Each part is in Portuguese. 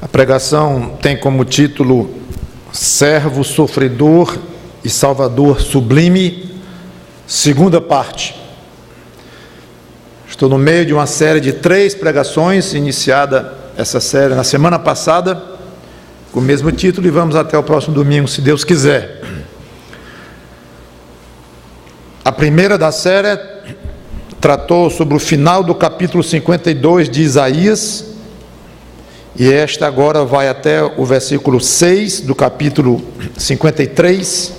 A pregação tem como título Servo Sofredor e Salvador Sublime, segunda parte. Estou no meio de uma série de 3 pregações, iniciada essa série na semana passada, com o mesmo título, e vamos até o próximo domingo, se Deus quiser. A primeira da série tratou sobre o final do capítulo 52 de Isaías, e esta agora vai até o versículo 6 do capítulo 53,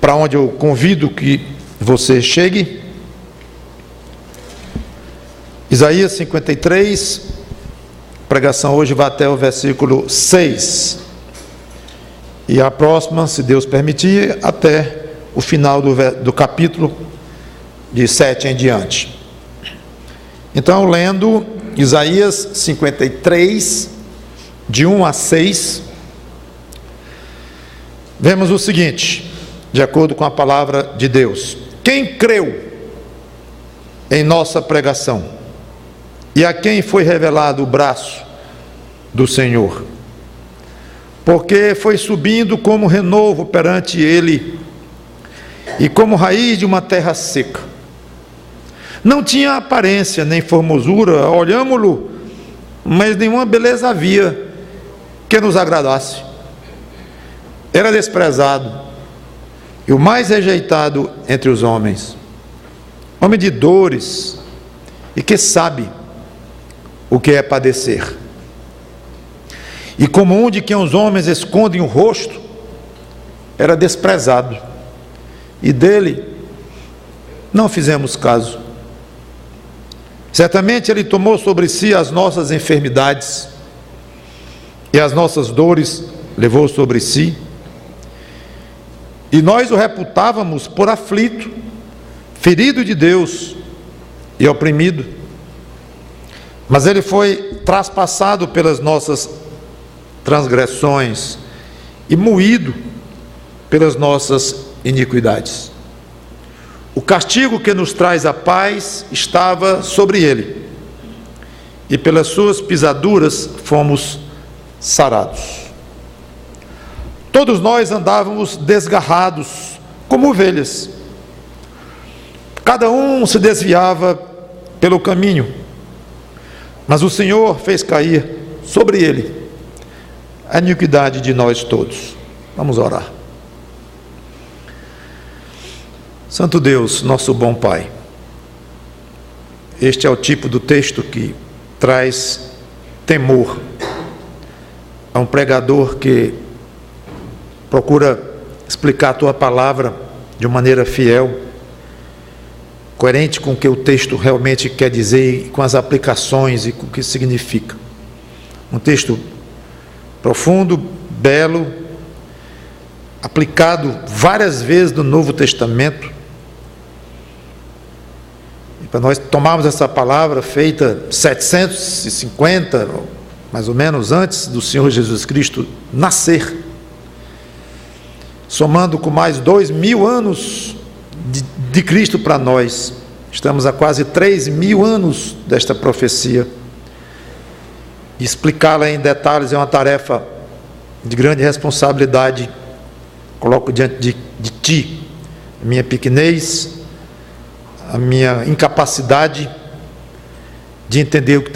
para onde eu convido que você chegue. Isaías 53, a pregação hoje vai até o versículo 6, e a próxima, se Deus permitir, até o final do capítulo, de 7 em diante. Então, lendo Isaías 53, de 1 a 6, vemos o seguinte, de acordo com a palavra de Deus: quem creu em nossa pregação, e a quem foi revelado o braço do Senhor? Porque foi subindo como renovo perante ele, e como raiz de uma terra seca. Não tinha aparência nem formosura, olhámo-lo, mas nenhuma beleza havia que nos agradasse. Era desprezado e o mais rejeitado entre os homens, homem de dores, e que sabe o que é padecer. E como um de quem os homens escondem o rosto, era desprezado, e dele não fizemos caso. Certamente ele tomou sobre si as nossas enfermidades, e as nossas dores levou sobre si, e nós o reputávamos por aflito, ferido de Deus e oprimido. Mas ele foi traspassado pelas nossas transgressões e moído pelas nossas iniquidades. O castigo que nos traz a paz estava sobre ele, e pelas suas pisaduras fomos sarados. Todos nós andávamos desgarrados como ovelhas, cada um se desviava pelo caminho, mas o Senhor fez cair sobre ele a iniquidade de nós todos. Vamos orar. Santo Deus, nosso bom Pai, este é o tipo do texto que traz temor a um pregador que procura explicar a Tua palavra de uma maneira fiel, coerente com o que o texto realmente quer dizer, e com as aplicações e com o que significa. Um texto profundo, belo, aplicado várias vezes no Novo Testamento. Para nós tomarmos essa palavra feita 750, mais ou menos, antes do Senhor Jesus Cristo nascer, somando com mais 2000 anos de Cristo para nós, estamos a quase 3000 anos desta profecia. Explicá-la em detalhes é uma tarefa de grande responsabilidade. Coloco diante de Ti a minha pequenez, a minha incapacidade de entender o que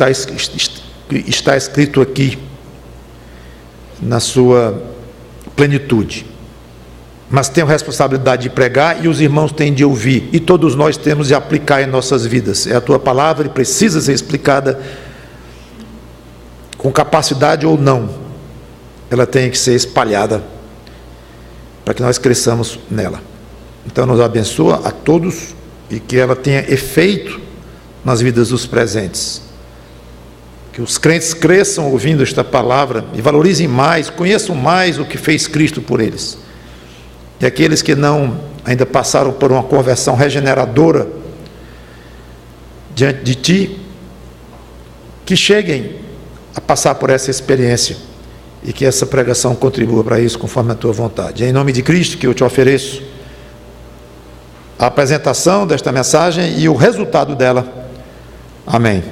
está escrito aqui na sua plenitude. Mas tenho a responsabilidade de pregar, e os irmãos têm de ouvir, e todos nós temos de aplicar em nossas vidas. É a Tua palavra e precisa ser explicada com capacidade ou não. Ela tem que ser espalhada para que nós cresçamos nela. Então nos abençoa a todos, e que ela tenha efeito nas vidas dos presentes. Que os crentes cresçam ouvindo esta palavra e valorizem mais, conheçam mais o que fez Cristo por eles. E aqueles que não ainda passaram por uma conversão regeneradora diante de Ti, que cheguem a passar por essa experiência, e que essa pregação contribua para isso conforme a Tua vontade. É em nome de Cristo que eu te ofereço a apresentação desta mensagem e o resultado dela. Amém.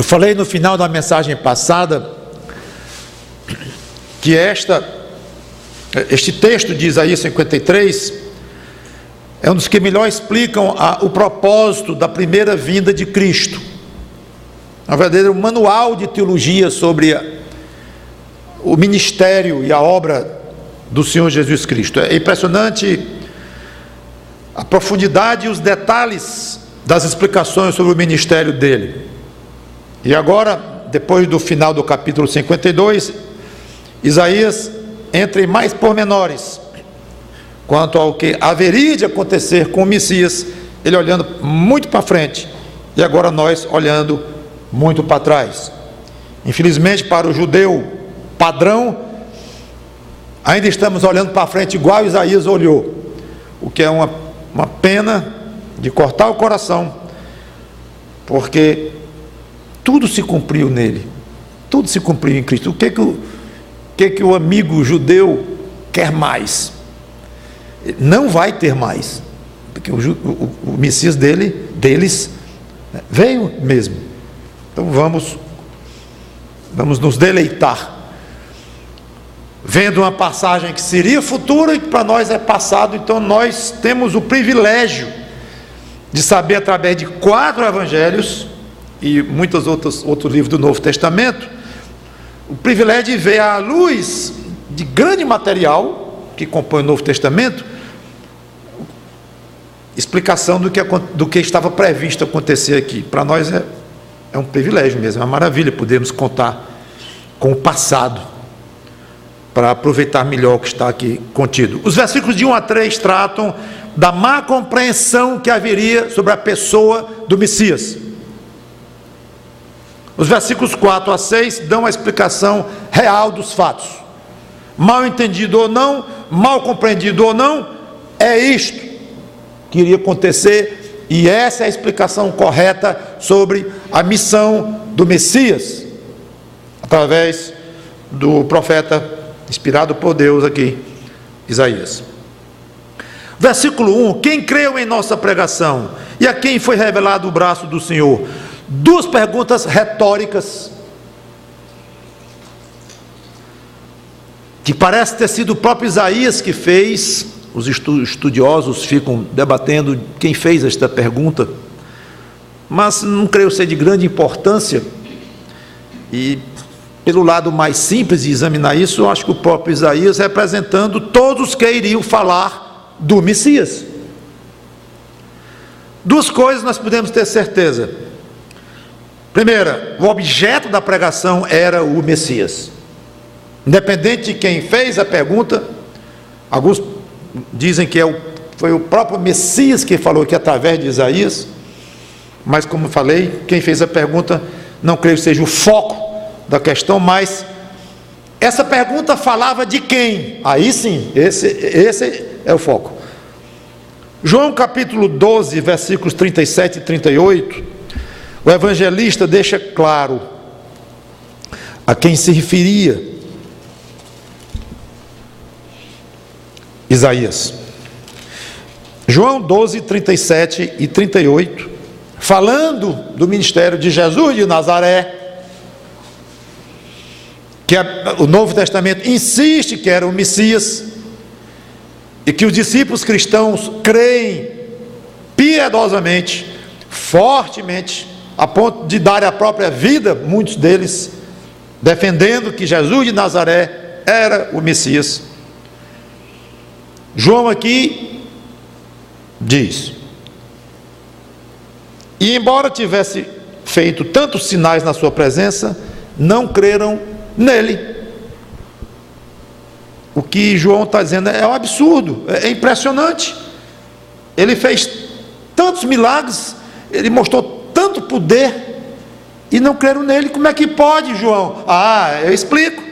falei no final da mensagem passada que este texto de Isaías 53 é um dos que melhor explicam o propósito da primeira vinda de Cristo. Na verdade, é um manual de teologia sobre o ministério e a obra do Senhor Jesus Cristo. É impressionante a profundidade e os detalhes das explicações sobre o ministério dele. E agora, depois do final do capítulo 52, Isaías entra em mais pormenores quanto ao que haveria de acontecer com o Messias, ele olhando muito para frente, e agora nós olhando muito para trás. Infelizmente, para o judeu padrão, ainda estamos olhando para frente igual Isaías olhou, o que é uma pena de cortar o coração, porque tudo se cumpriu nele, tudo se cumpriu em Cristo. O que o amigo judeu quer mais? Não vai ter mais, porque o Messias deles veio mesmo. Então vamos nos deleitar vendo uma passagem que seria futura e que para nós é passado. Então nós temos o privilégio de saber, através de 4 evangelhos e muitos outros livros do Novo Testamento, o privilégio de ver à luz de grande material que compõe o Novo Testamento, explicação do que estava previsto acontecer aqui. Para nós é um privilégio mesmo, é uma maravilha podermos contar com o passado, para aproveitar melhor o que está aqui contido. Os versículos de 1 a 3 tratam da má compreensão que haveria sobre a pessoa do Messias. Os versículos 4 a 6 dão a explicação real dos fatos. Mal entendido ou não, mal compreendido ou não, é isto que iria acontecer, e essa é a explicação correta sobre a missão do Messias, através do profeta inspirado por Deus aqui, Isaías. Versículo 1: quem creu em nossa pregação e a quem foi revelado o braço do Senhor? 2 perguntas retóricas, que parece ter sido o próprio Isaías que fez. Os estudiosos ficam debatendo quem fez esta pergunta, mas não creio ser de grande importância, e pelo lado mais simples de examinar isso, eu acho que o próprio Isaías representando todos que iriam falar do Messias. 2 coisas nós podemos ter certeza. Primeira, o objeto da pregação era o Messias. Independente de quem fez a pergunta, alguns dizem que foi o próprio Messias que falou aqui através de Isaías, mas como eu falei, quem fez a pergunta não creio que seja o foco da questão, mas essa pergunta falava de quem? Aí sim, esse é o foco. João capítulo 12, versículos 37 e 38, o evangelista deixa claro a quem se referia Isaías. João 12, 37 e 38, falando do ministério de Jesus de Nazaré, que o Novo Testamento insiste que era o Messias, e que os discípulos cristãos creem piedosamente, fortemente, a ponto de dar a própria vida, muitos deles, defendendo que Jesus de Nazaré era o Messias. João aqui diz: e embora tivesse feito tantos sinais na sua presença, não creram nele. O que João está dizendo é um absurdo, é impressionante. Ele fez tantos milagres, ele mostrou tanto poder, e não creram nele. Como é que pode, João? Eu explico.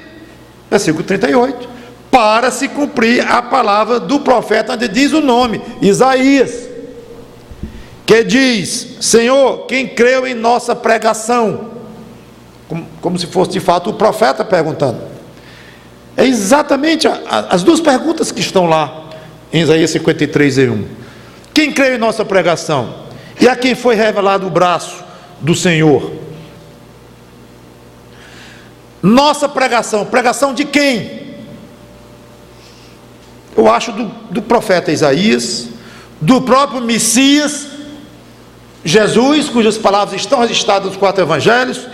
Versículo 38: para se cumprir a palavra do profeta, onde diz o nome, Isaías, que diz: Senhor, quem creu em nossa pregação? Como se fosse de fato o profeta perguntando. É exatamente as 2 perguntas que estão lá em Isaías 53 e 1. Quem creu em nossa pregação? E a quem foi revelado o braço do Senhor? Nossa pregação, pregação de quem? Eu acho do profeta Isaías, do próprio Messias, Jesus, cujas palavras estão registradas nos 4 evangelhos,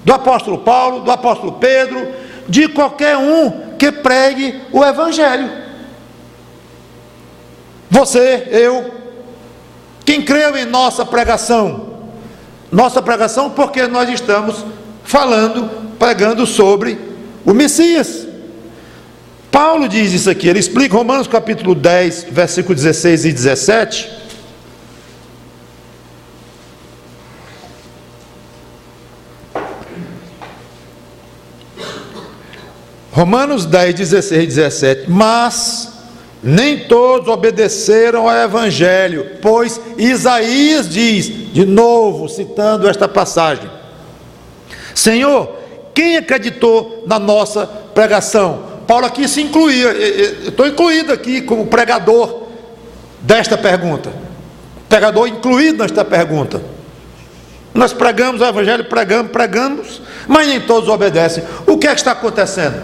do apóstolo Paulo, do apóstolo Pedro, de qualquer um que pregue o evangelho. Você, eu, quem creu em nossa pregação porque nós estamos pregando sobre o Messias. Paulo diz isso aqui, ele explica Romanos capítulo 10, versículo 16 e 17. Romanos 10, 16 e 17. Mas nem todos obedeceram ao evangelho, pois Isaías diz, de novo, citando esta passagem: Senhor, quem acreditou na nossa pregação? Paulo aqui se incluía, eu estou incluído aqui como pregador desta pergunta, pregador incluído nesta pergunta. Nós pregamos o evangelho, pregamos, mas nem todos obedecem. O que é que está acontecendo?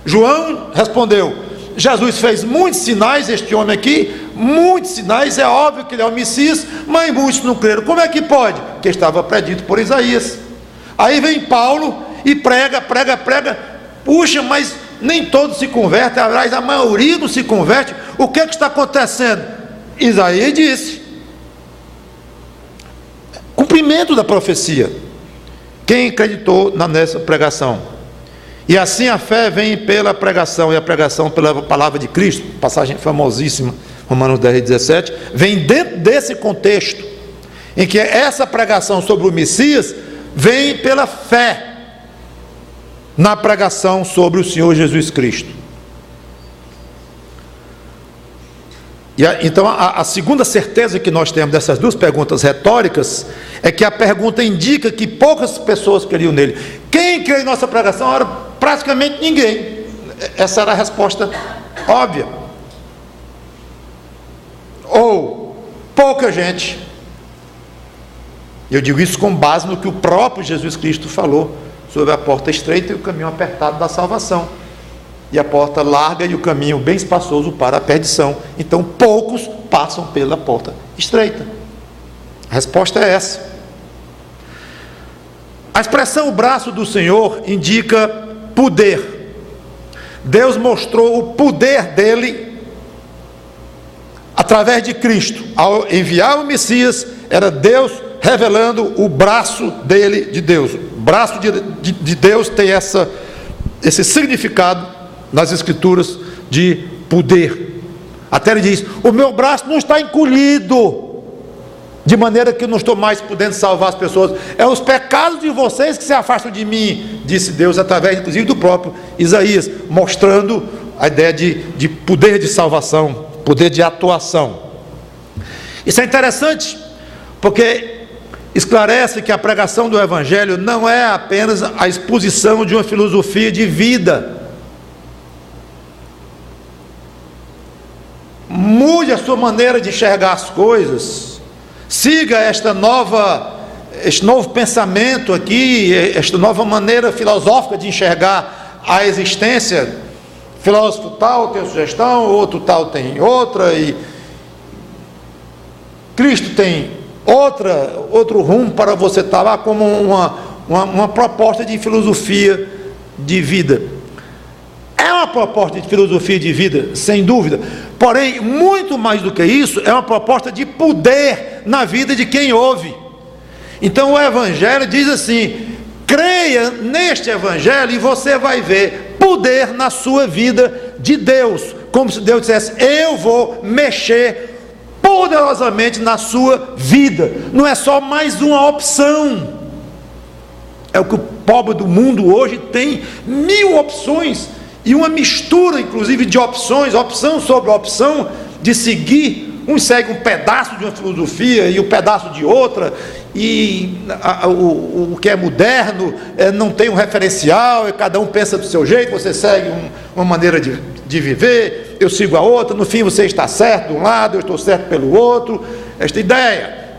João respondeu: Jesus fez muitos sinais, este homem aqui, muitos sinais, é óbvio que ele é o Messias, mas muitos não creram. Como é que pode? Porque estava predito por Isaías. Aí vem Paulo e prega, puxa, mas nem todos se convertem, aliás, a maioria não se converte. O que é que está acontecendo? Isaías disse, cumprimento da profecia. Quem acreditou nessa pregação? E assim a fé vem pela pregação, e a pregação pela palavra de Cristo, passagem famosíssima, Romanos 10, 17, vem dentro desse contexto, em que essa pregação sobre o Messias vem pela fé na pregação sobre o Senhor Jesus Cristo. Então a segunda certeza que nós temos dessas duas perguntas retóricas é que a pergunta indica que poucas pessoas queriam nele. Quem crê em nossa pregação? Era praticamente ninguém. Essa era a resposta óbvia. Ou pouca gente. Eu digo isso com base no que o próprio Jesus Cristo falou sobre a porta estreita e o caminho apertado da salvação, e a porta larga e o caminho bem espaçoso para a perdição. Então poucos passam pela porta estreita. A resposta é essa. A expressão o braço do Senhor indica poder. Deus mostrou o poder dele através de Cristo. Ao enviar o Messias, era Deus revelando o braço dele, de Deus. O braço de Deus tem esse significado nas Escrituras de poder. Até ele diz: o meu braço não está encolhido, de maneira que eu não estou mais podendo salvar as pessoas. É os pecados de vocês que se afastam de mim, disse Deus, através inclusive do próprio Isaías, mostrando a ideia de poder de salvação, poder de atuação. Isso é interessante, porque esclarece que a pregação do Evangelho não é apenas a exposição de uma filosofia de vida. Mude a sua maneira de enxergar as coisas, siga este novo pensamento aqui, esta nova maneira filosófica de enxergar a existência. Filósofo tal tem sugestão, outro tal tem outra, e Cristo tem outro rumo para você estar lá, como uma proposta de filosofia de vida. É uma proposta de filosofia de vida, sem dúvida, porém, muito mais do que isso, é uma proposta de poder na vida de quem ouve. Então o Evangelho diz assim: creia neste Evangelho e você vai ver poder na sua vida de Deus, como se Deus dissesse: eu vou mexer poderosamente na sua vida. Não é só mais uma opção. É o que o pobre do mundo hoje tem, 1000 opções, e uma mistura inclusive de opções, opção sobre opção, de seguir. Um segue um pedaço de uma filosofia e um pedaço de outra, e o que é moderno não tem um referencial, e cada um pensa do seu jeito. Você segue uma maneira de viver, eu sigo a outra, no fim você está certo de um lado, eu estou certo pelo outro, esta ideia.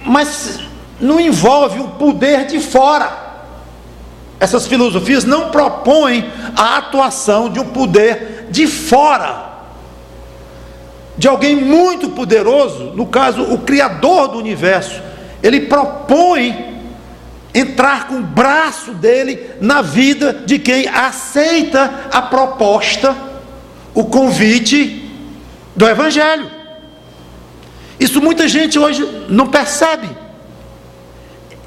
Mas não envolve o poder de fora. Essas filosofias não propõem a atuação de um poder de fora, de alguém muito poderoso, no caso, o Criador do universo. Ele propõe entrar com o braço dele na vida de quem aceita a proposta, o convite do Evangelho. Isso muita gente hoje não percebe.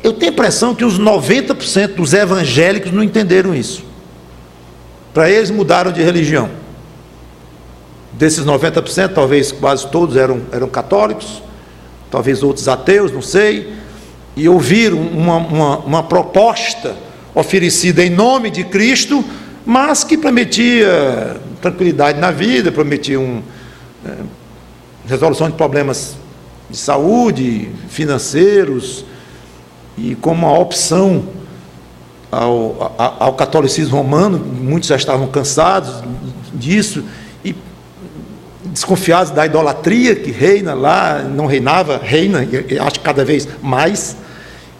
Eu tenho a impressão que os 90% dos evangélicos não entenderam isso. Para eles mudaram de religião. Desses 90%, talvez quase todos eram católicos, talvez outros ateus, não sei, e ouviram uma proposta oferecida em nome de Cristo, mas que prometia tranquilidade na vida, prometia resolução de problemas de saúde, financeiros, e como uma opção ao catolicismo romano. Muitos já estavam cansados disso e desconfiados da idolatria que reina lá, não reinava, reina, acho que cada vez mais,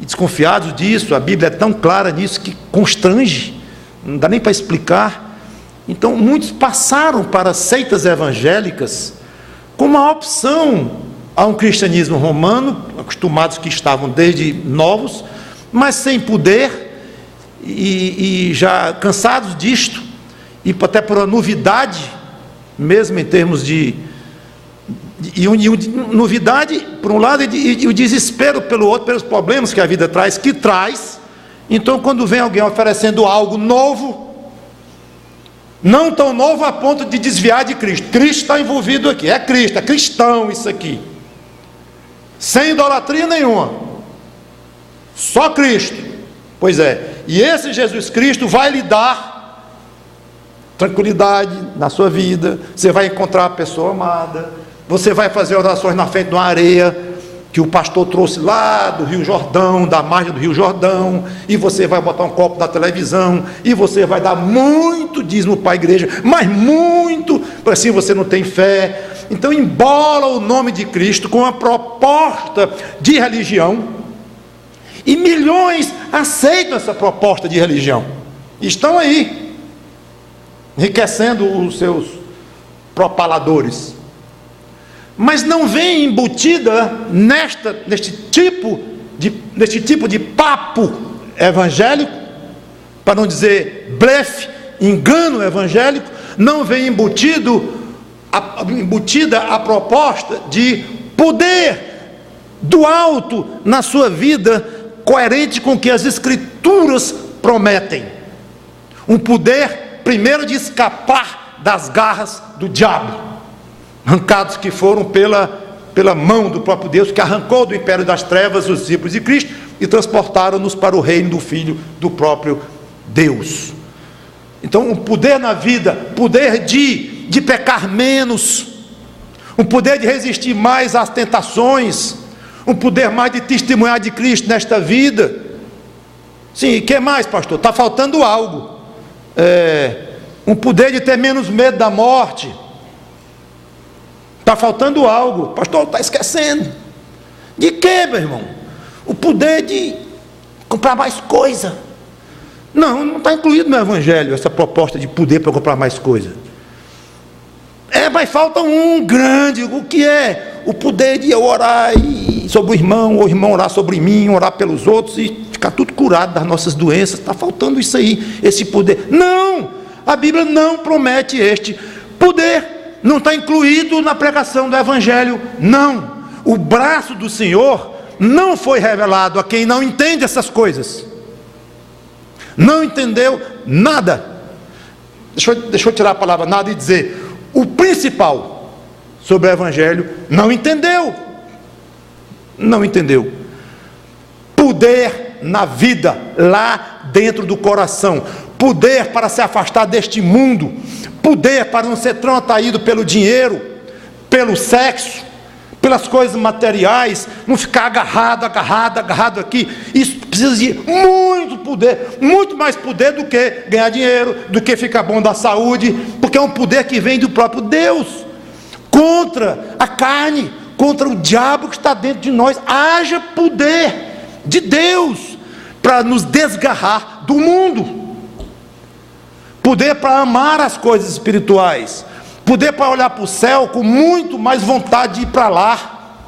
e desconfiados disso. A Bíblia é tão clara nisso que constrange, não dá nem para explicar. Então muitos passaram para seitas evangélicas como uma opção a um cristianismo romano, acostumados que estavam desde novos, mas sem poder, e já cansados disto, e até por uma novidade, mesmo em termos de novidade por um lado, e o desespero pelo outro, pelos problemas que a vida traz, então quando vem alguém oferecendo algo novo, não tão novo a ponto de desviar de Cristo. Cristo está envolvido aqui, é Cristo, é cristão isso aqui, sem idolatria nenhuma, só Cristo. Pois é, e esse Jesus Cristo vai lhe dar tranquilidade na sua vida. Você vai encontrar a pessoa amada, você vai fazer orações na frente de uma areia que o pastor trouxe lá do Rio Jordão, da margem do Rio Jordão, e você vai botar um copo da televisão, e você vai dar muito dízimo para a igreja, mas muito, assim você não tem fé. Então embola o nome de Cristo com a proposta de religião, e milhões aceitam essa proposta de religião, estão aí enriquecendo os seus propaladores, mas não vem embutida neste tipo de papo evangélico, para não dizer blefe, engano evangélico. Não vem embutida a proposta de poder do alto na sua vida, coerente com o que as Escrituras prometem. Um poder, primeiro, de escapar das garras do diabo, arrancados que foram pela mão do próprio Deus, que arrancou do império das trevas os discípulos de Cristo e transportaram-nos para o reino do Filho do próprio Deus. Então, um poder na vida, poder de pecar menos, um poder de resistir mais às tentações, um poder mais de testemunhar de Cristo nesta vida. Sim, e que mais, pastor? Está faltando algo. Um poder de ter menos medo da morte. Está faltando algo, pastor, está esquecendo. De quê, meu irmão? O poder de comprar mais coisa. Não está incluído no Evangelho essa proposta de poder para comprar mais coisa. Mas falta um grande. O que é? O poder de eu orar sobre o irmão, ou o irmão orar sobre mim, orar pelos outros e ficar tudo curado das nossas doenças. Está faltando isso aí, esse poder. Não, a Bíblia não promete este poder. Não está incluído na pregação do Evangelho, não. O braço do Senhor não foi revelado a quem não entende essas coisas. Não entendeu nada. Deixa eu tirar a palavra nada e dizer: o principal sobre o Evangelho não entendeu. Não entendeu. Poder na vida, lá dentro do coração. Poder para se afastar deste mundo. Poder para não ser tão atraído pelo dinheiro, pelo sexo, pelas coisas materiais, não ficar agarrado aqui. Isso precisa de muito poder, muito mais poder do que ganhar dinheiro, do que ficar bom da saúde, porque é um poder que vem do próprio Deus, contra a carne, contra o diabo que está dentro de nós. Haja poder de Deus para nos desgarrar do mundo, poder para amar as coisas espirituais, poder para olhar para o céu com muito mais vontade de ir para lá,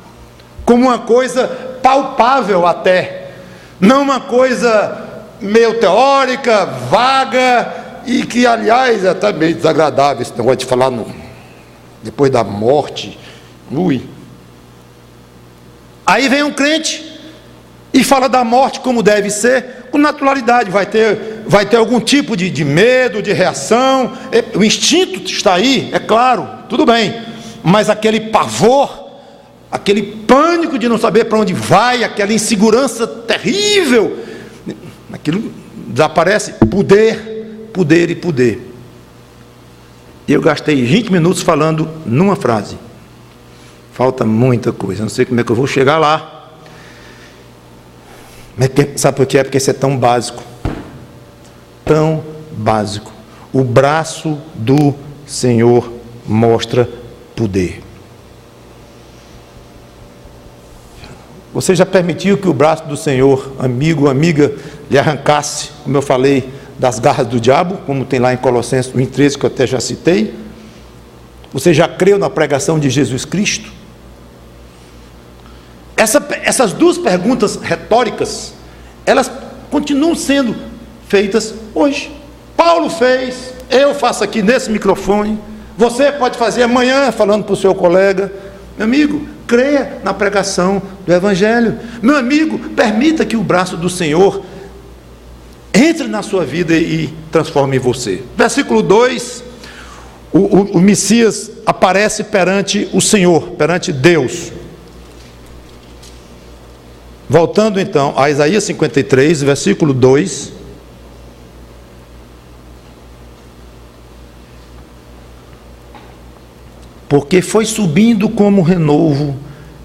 como uma coisa palpável até, não uma coisa meio teórica, vaga, e que aliás é até meio desagradável esse negócio de falar depois da morte. Aí vem um crente e fala da morte como deve ser, com naturalidade. Vai ter algum tipo de medo, de reação, o instinto está aí, é claro, tudo bem, mas aquele pavor, aquele pânico de não saber para onde vai, aquela insegurança terrível, aquilo desaparece. Poder e poder. Eu gastei 20 minutos falando numa frase. Falta muita coisa, não sei como é que eu vou chegar lá. Sabe por quê? É porque isso é tão básico. Tão básico. O braço do Senhor mostra poder. Você já permitiu que o braço do Senhor, amigo ou amiga, lhe arrancasse, como eu falei, das garras do diabo, como tem lá em Colossenses 1:13, que eu até já citei? Você já creu na pregação de Jesus Cristo? Essas duas perguntas retóricas, elas continuam sendo feitas hoje. Paulo fez, eu faço aqui nesse microfone, você pode fazer amanhã falando para o seu colega. Meu amigo, creia na pregação do Evangelho. Meu amigo, permita que o braço do Senhor entre na sua vida e transforme você. Versículo 2, o Messias aparece perante o Senhor, perante Deus. Voltando então a Isaías 53, versículo 2. Porque foi subindo como renovo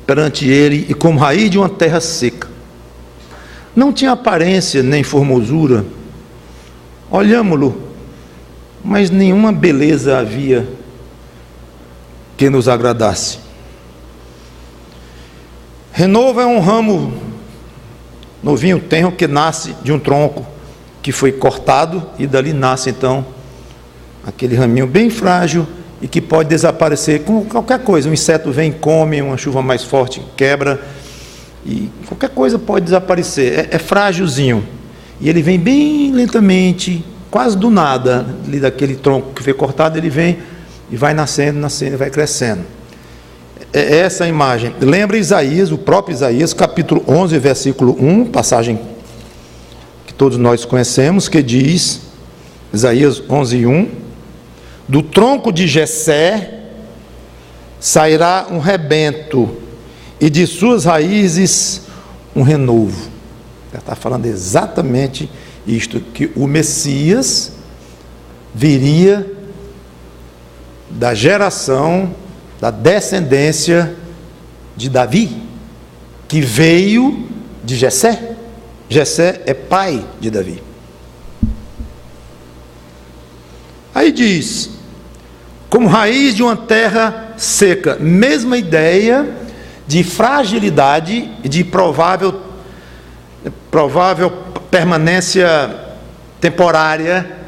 perante ele e como raiz de uma terra seca. Não tinha aparência nem formosura. Olhámo-lo, mas nenhuma beleza havia que nos agradasse. Renovo é um ramo novinho, tenro, que nasce de um tronco que foi cortado, e dali nasce então aquele raminho bem frágil e que pode desaparecer com qualquer coisa. Um inseto vem, come, uma chuva mais forte quebra, e qualquer coisa pode desaparecer. É frágilzinho, e ele vem bem lentamente, quase do nada, ali daquele tronco que foi cortado, ele vem e vai nascendo, e vai crescendo. É essa a imagem. Lembra Isaías, o próprio Isaías, capítulo 11, versículo 1, passagem que todos nós conhecemos, que diz, Isaías 11, 1, do tronco de Jessé sairá um rebento, e de suas raízes um renovo. Ele está falando exatamente isto, que o Messias viria da geração, da descendência de Davi, que veio de Jessé. Jessé é pai de Davi. Aí diz, como raiz de uma terra seca, mesma ideia de fragilidade e de provável permanência temporária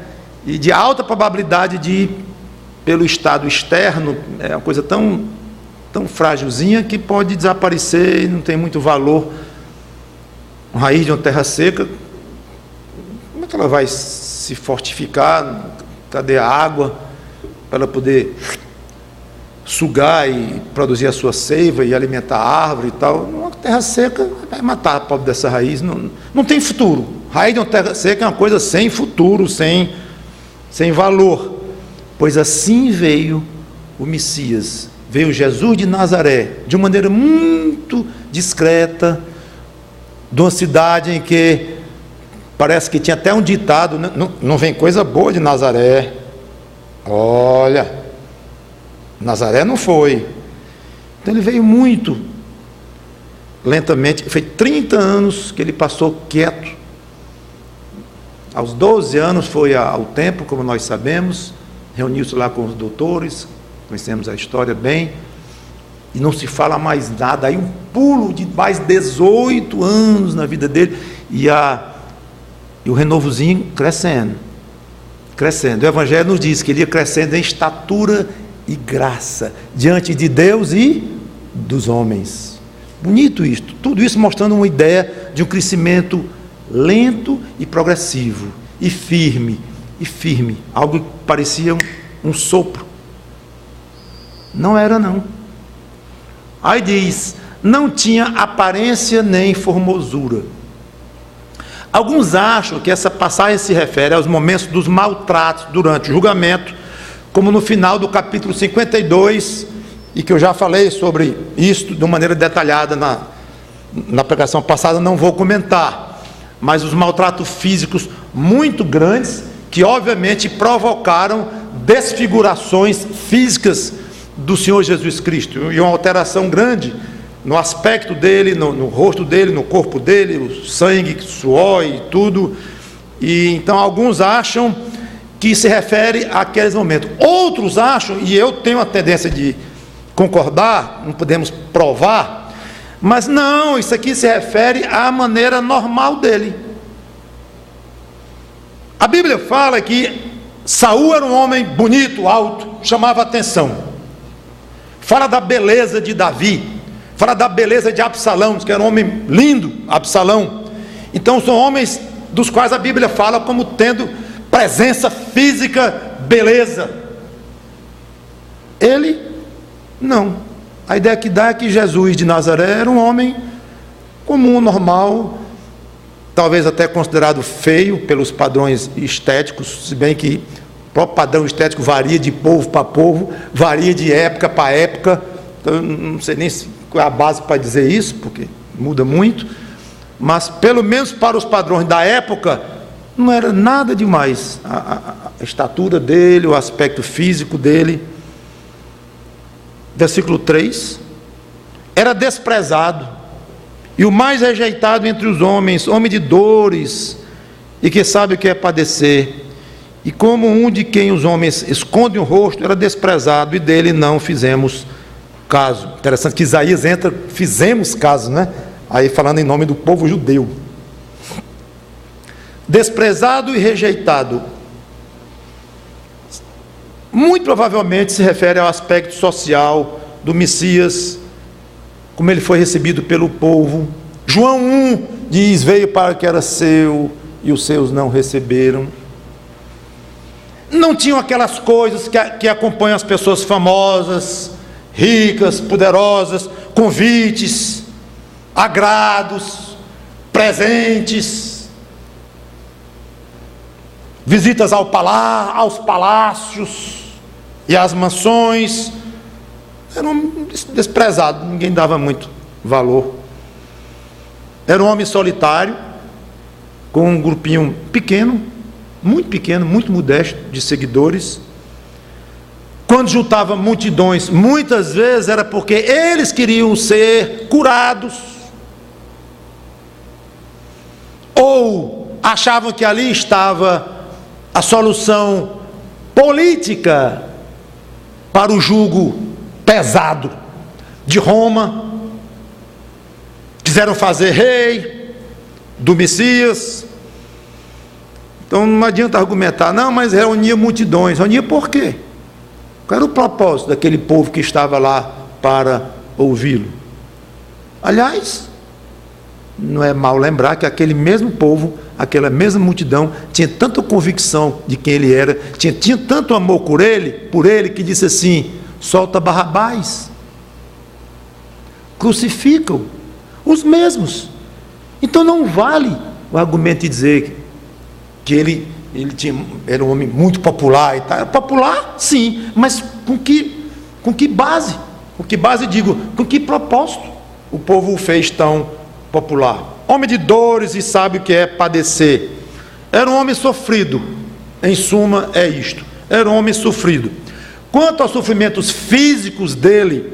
e de alta probabilidade de, pelo estado externo, é uma coisa tão frágilzinha que pode desaparecer e não tem muito valor. Uma raiz de uma terra seca, como é que ela vai se fortificar? Cadê a água para ela poder sugar e produzir a sua seiva e alimentar a árvore e tal? Uma terra seca vai matar a pobre dessa raiz, não tem futuro. Raiz de uma terra seca é uma coisa sem futuro, sem valor. Pois assim veio o Messias, veio Jesus de Nazaré, de uma maneira muito discreta, de uma cidade em que parece que tinha até um ditado, não vem coisa boa de Nazaré. Olha, Nazaré não foi. Então ele veio muito lentamente. Foi 30 anos que ele passou quieto. Aos 12 anos foi ao templo, como nós sabemos, reuniu-se lá com os doutores, conhecemos a história bem. e não se fala mais nada. Aí um pulo de mais 18 anos na vida dele, e o renovozinho crescendo. O Evangelho nos diz que ele ia crescendo em estatura e graça, diante de Deus e dos homens. Bonito isto, tudo isso mostrando uma ideia de um crescimento lento e progressivo, e firme, algo que parecia um sopro. Não era não. Aí diz, não tinha aparência nem formosura. Alguns acham que essa passagem se refere aos momentos dos maltratos durante o julgamento, como no final do capítulo 52, e que eu já falei sobre isso de uma maneira detalhada na pregação passada, não vou comentar, mas os maltratos físicos muito grandes, que obviamente provocaram desfigurações físicas do Senhor Jesus Cristo, e uma alteração grande no aspecto dele, no rosto dele, no corpo dele, o sangue, suor e tudo. E então alguns acham que se refere àqueles momentos. Outros acham, e eu tenho a tendência de concordar, não podemos provar, mas não, isso aqui se refere à maneira normal dele. A Bíblia fala que Saul era um homem bonito, alto, chamava atenção. Fala da beleza de Davi, fala da beleza de Absalão, que era um homem lindo, Absalão. Então são homens dos quais a Bíblia fala como tendo presença física, beleza. Ele, não. A ideia que dá é que Jesus de Nazaré era um homem comum, normal, talvez até considerado feio pelos padrões estéticos, se bem que o próprio padrão estético varia de povo para povo, varia de época para época. Então, eu não sei nem qual é a base para dizer isso, porque muda muito, mas pelo menos para os padrões da época, não era nada demais a estatura dele, o aspecto físico dele. Versículo 3: era desprezado e o mais rejeitado entre os homens, homem de dores, e que sabe o que é padecer. E como um de quem os homens escondem o rosto, era desprezado, e dele não fizemos caso. Interessante que Isaías entra, fizemos caso, né? Aí falando em nome do povo judeu. Desprezado e rejeitado. Muito provavelmente se refere ao aspecto social do Messias, como ele foi recebido pelo povo. João 1 diz, veio para o que era seu, e os seus não receberam. Não tinham aquelas coisas que acompanham as pessoas famosas, ricas, poderosas, convites, agrados, presentes, visitas aos palácios e às mansões. Era um desprezado, ninguém dava muito valor. Era um homem solitário, com um grupinho pequeno, muito modesto de seguidores. Quando juntava multidões, muitas vezes era porque eles queriam ser curados, ou achavam que ali estava a solução política para o jugo pesado de Roma. Quiseram fazer rei do Messias. Então não adianta argumentar, não, mas reunia multidões. Reunia por quê? Qual era o propósito daquele povo que estava lá para ouvi-lo? Aliás, não é mal lembrar que aquele mesmo povo, aquela mesma multidão, tinha tanta convicção de quem ele era, tinha tanto amor por ele, que disse assim, solta Barrabás, crucificam os mesmos. Então não vale o argumento de dizer que ele era um homem muito popular e tal. Era popular, sim, mas com que base? Com que base, digo, com que propósito o povo o fez tão popular? Homem de dores e sabe o que é padecer. Era um homem sofrido, em suma é isto, era um homem sofrido. Quanto aos sofrimentos físicos dele,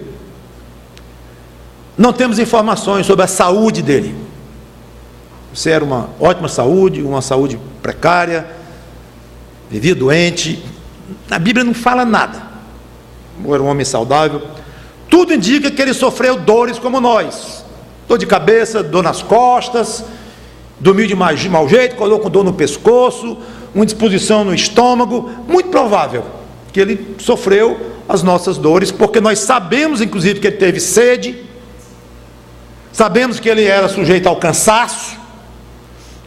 não temos informações sobre a saúde dele. Se era uma ótima saúde, uma saúde precária, vivia doente, a Bíblia não fala nada. Ou era um homem saudável. Tudo indica que ele sofreu dores como nós: dor de cabeça, dor nas costas, dormiu de mau jeito, acordou com dor no pescoço, uma indisposição no estômago. Muito provável que ele sofreu as nossas dores, porque nós sabemos inclusive que ele teve sede, sabemos que ele era sujeito ao cansaço,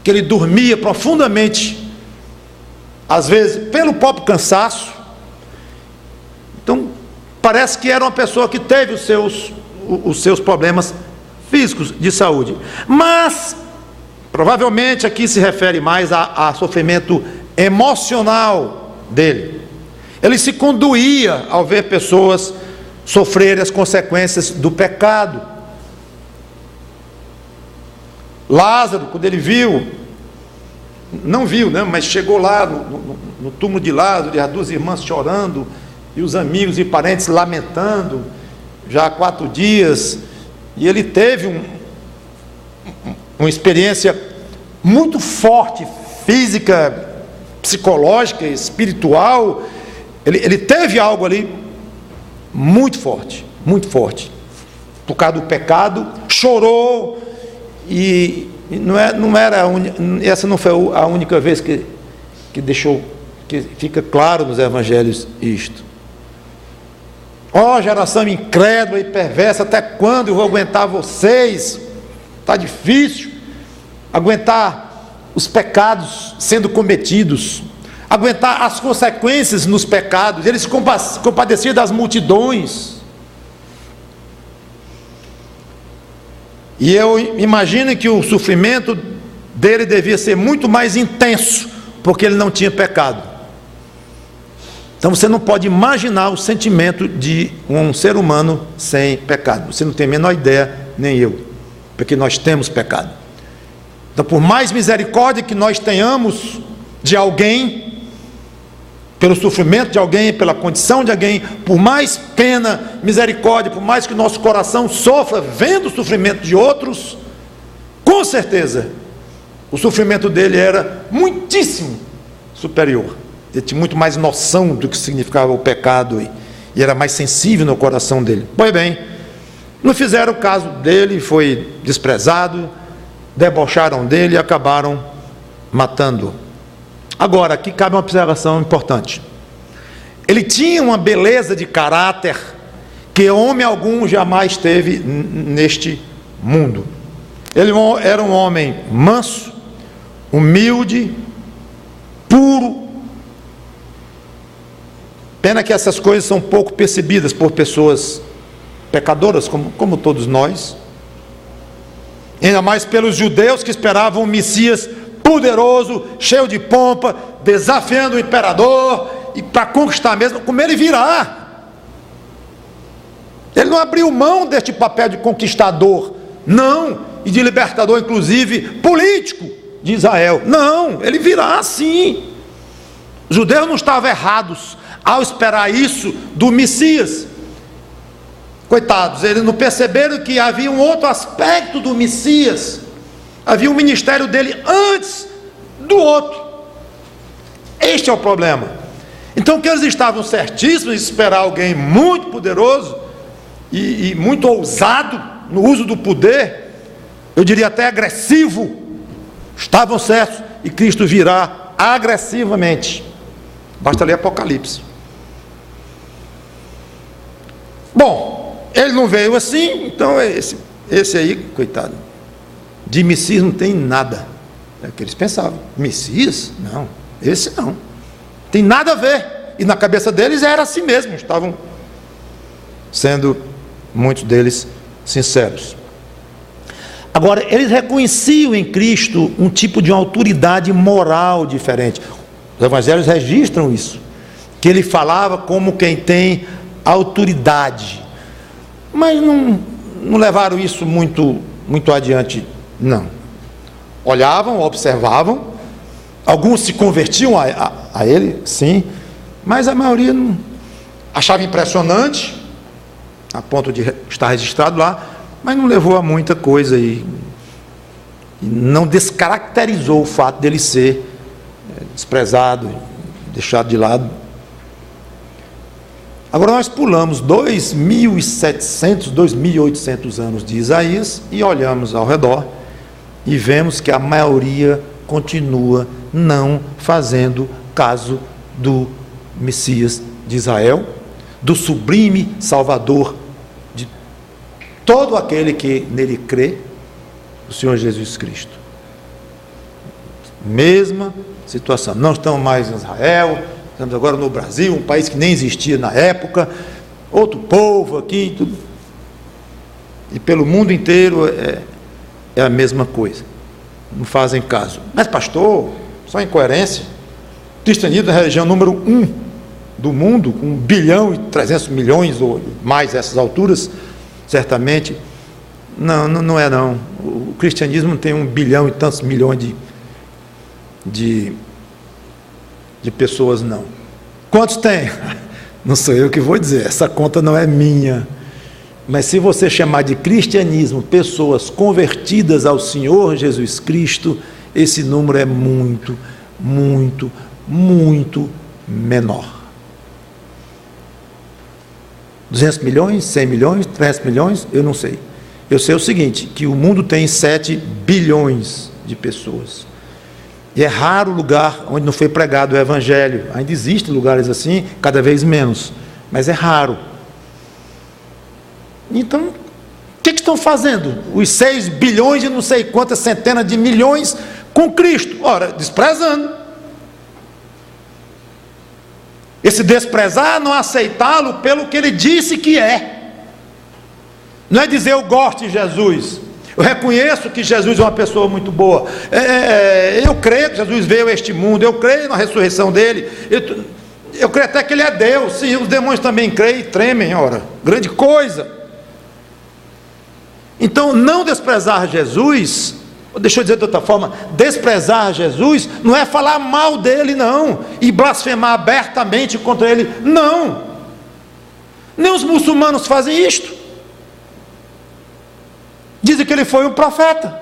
que ele dormia profundamente, às vezes pelo próprio cansaço. Então parece que era uma pessoa que teve os seus problemas físicos de saúde, mas provavelmente aqui se refere mais a sofrimento emocional dele. Ele se condoía ao ver pessoas sofrerem as consequências do pecado. Lázaro, quando ele não viu, né, mas chegou lá no túmulo de Lázaro, e as duas irmãs chorando, e os amigos e parentes lamentando, já há 4 dias, e ele teve uma experiência muito forte, física, psicológica, espiritual. Ele teve algo ali muito forte, por causa do pecado, chorou, e essa não foi a única vez que fica claro nos evangelhos isto. Ó geração incrédula e perversa, até quando eu vou aguentar vocês? Está difícil aguentar os pecados sendo cometidos, aguentar as consequências nos pecados. Ele se compadecia das multidões. E eu imagino que o sofrimento dele devia ser muito mais intenso, porque ele não tinha pecado. Então você não pode imaginar o sentimento de um ser humano sem pecado. Você não tem a menor ideia, nem eu, porque nós temos pecado. Então, por mais misericórdia que nós tenhamos de alguém, pelo sofrimento de alguém, pela condição de alguém, por mais pena, misericórdia, por mais que o nosso coração sofra vendo o sofrimento de outros, com certeza o sofrimento dele era muitíssimo superior. Ele tinha muito mais noção do que significava o pecado e era mais sensível no coração dele. Pois bem, não fizeram o caso dele, foi desprezado, debocharam dele e acabaram matando-o. Agora, aqui cabe uma observação importante. Ele tinha uma beleza de caráter que homem algum jamais teve neste mundo. Ele era um homem manso, humilde, puro. Pena que essas coisas são pouco percebidas por pessoas pecadoras, como todos nós. Ainda mais pelos judeus que esperavam um Messias poderoso, cheio de pompa, desafiando o imperador, e para conquistar mesmo, como ele virá. Ele não abriu mão deste papel de conquistador, não, e de libertador, inclusive, político de Israel. Não, ele virá sim. Os judeus não estavam errados ao esperar isso do Messias. Coitados, eles não perceberam que havia um outro aspecto do Messias. Havia um ministério dele antes do outro. Este é o problema. Então, que eles estavam certíssimos em esperar alguém muito poderoso e muito ousado no uso do poder, eu diria até agressivo. Estavam certos, e Cristo virá agressivamente. Basta ler Apocalipse. Bom, ele não veio assim, então esse aí, coitado, de Messias não tem nada. É o que eles pensavam. Messias? Não, esse não. Tem nada a ver. E na cabeça deles era assim mesmo. Estavam sendo, muitos deles, sinceros. Agora, eles reconheciam em Cristo um tipo de uma autoridade moral diferente. Os evangelhos registram isso, que ele falava como quem tem autoridade, mas não levaram isso muito adiante, não. Olhavam, observavam, alguns se convertiam a ele, sim, mas a maioria não achava impressionante, a ponto de estar registrado lá, mas não levou a muita coisa e não descaracterizou o fato dele ser desprezado, deixado de lado. Agora nós pulamos 2.700, 2.800 anos de Isaías e olhamos ao redor e vemos que a maioria continua não fazendo caso do Messias de Israel, do sublime Salvador de todo aquele que nele crê, o Senhor Jesus Cristo. Mesma situação, não estão mais em Israel, estamos agora no Brasil, um país que nem existia na época, outro povo aqui, tudo. E pelo mundo inteiro é a mesma coisa, não fazem caso. Mas pastor, só incoerência, o cristianismo é a religião número 1 do mundo, com 1 bilhão e 300 milhões ou mais essas alturas, certamente. Não é não. O cristianismo não tem 1 bilhão e tantos milhões de pessoas, não. Quantos tem? Não sou eu que vou dizer, essa conta não é minha. Mas se você chamar de cristianismo pessoas convertidas ao Senhor Jesus Cristo, esse número é muito, muito, muito menor. 200 milhões, 100 milhões, 300 milhões, eu não sei. Eu sei o seguinte, que o mundo tem 7 bilhões de pessoas. E é raro o lugar onde não foi pregado o Evangelho. Ainda existem lugares assim, cada vez menos, mas é raro. Então, o que estão fazendo? Os 6 bilhões e não sei quantas centenas de milhões com Cristo? Ora, desprezando. Esse desprezar, não aceitá-lo pelo que ele disse que é. Não é dizer eu gosto de Jesus. Eu reconheço que Jesus é uma pessoa muito boa. Eu creio que Jesus veio a este mundo. Eu creio na ressurreição dele. Eu creio até que ele é Deus. Sim, os demônios também creem e tremem. Ora, grande coisa. Então, não desprezar Jesus, deixa eu dizer de outra forma, desprezar Jesus não é falar mal dele, não, e blasfemar abertamente contra ele, não. Nem os muçulmanos fazem isto. Dizem que ele foi um profeta,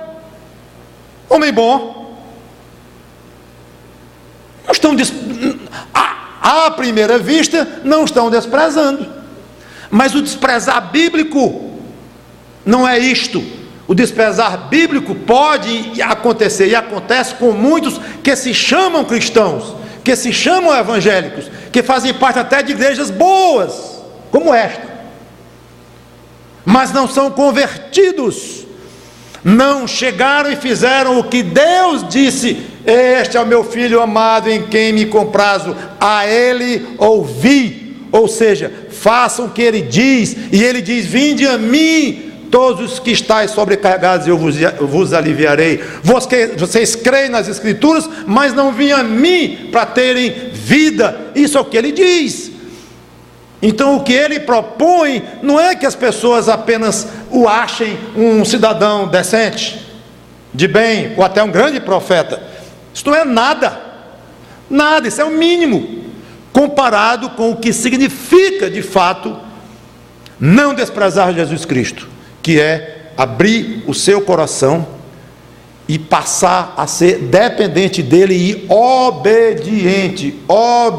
homem bom. Não estão à primeira vista não estão desprezando, mas o desprezar bíblico não é isto. O desprezar bíblico pode acontecer e acontece com muitos que se chamam cristãos, que se chamam evangélicos, que fazem parte até de igrejas boas, como esta, mas não são convertidos, não chegaram e fizeram o que Deus disse: este é o meu filho amado em quem me comprazo, a ele ouvi. Ou seja, façam o que ele diz, e ele diz: vinde a mim todos os que estáis sobrecarregados, eu vos aliviarei. Vocês creem nas Escrituras, mas não vêm a mim para terem vida. Isso é o que ele diz. Então o que ele propõe não é que as pessoas apenas o achem um cidadão decente, de bem, ou até um grande profeta. Isso não é nada, isso é o mínimo, comparado com o que significa de fato não desprezar Jesus Cristo, que é abrir o seu coração e passar a ser dependente dele e obediente. Oh,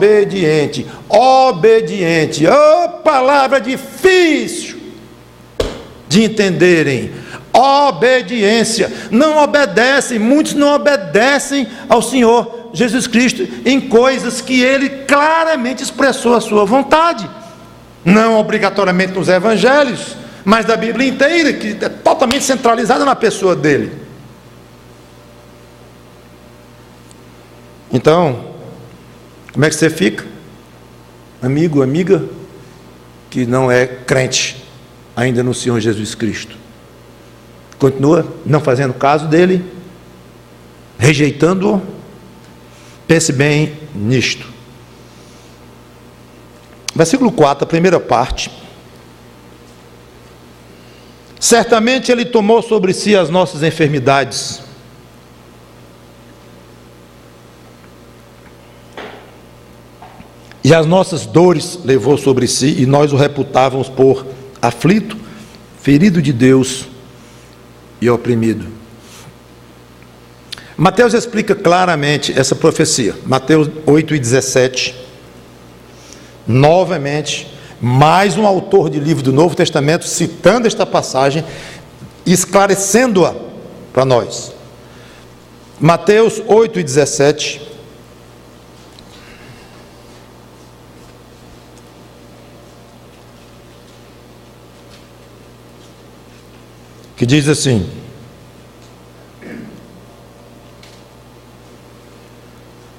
palavra difícil de entenderem. Obediência. Não obedecem, muitos não obedecem ao Senhor Jesus Cristo em coisas que ele claramente expressou a sua vontade. Não obrigatoriamente nos evangelhos, mas da Bíblia inteira, que é totalmente centralizada na pessoa dele. Então, como é que você fica? Amigo, amiga, que não é crente ainda no Senhor Jesus Cristo. Continua não fazendo caso dele, rejeitando-o. Pense bem nisto. Versículo 4, a primeira parte. Certamente ele tomou sobre si as nossas enfermidades e as nossas dores levou sobre si, e nós o reputávamos por aflito, ferido de Deus e oprimido. Mateus explica claramente essa profecia. Mateus 8:17. Novamente, Mais um autor de livro do Novo Testamento citando esta passagem, esclarecendo-a para nós. Mateus 8:17. Que diz assim: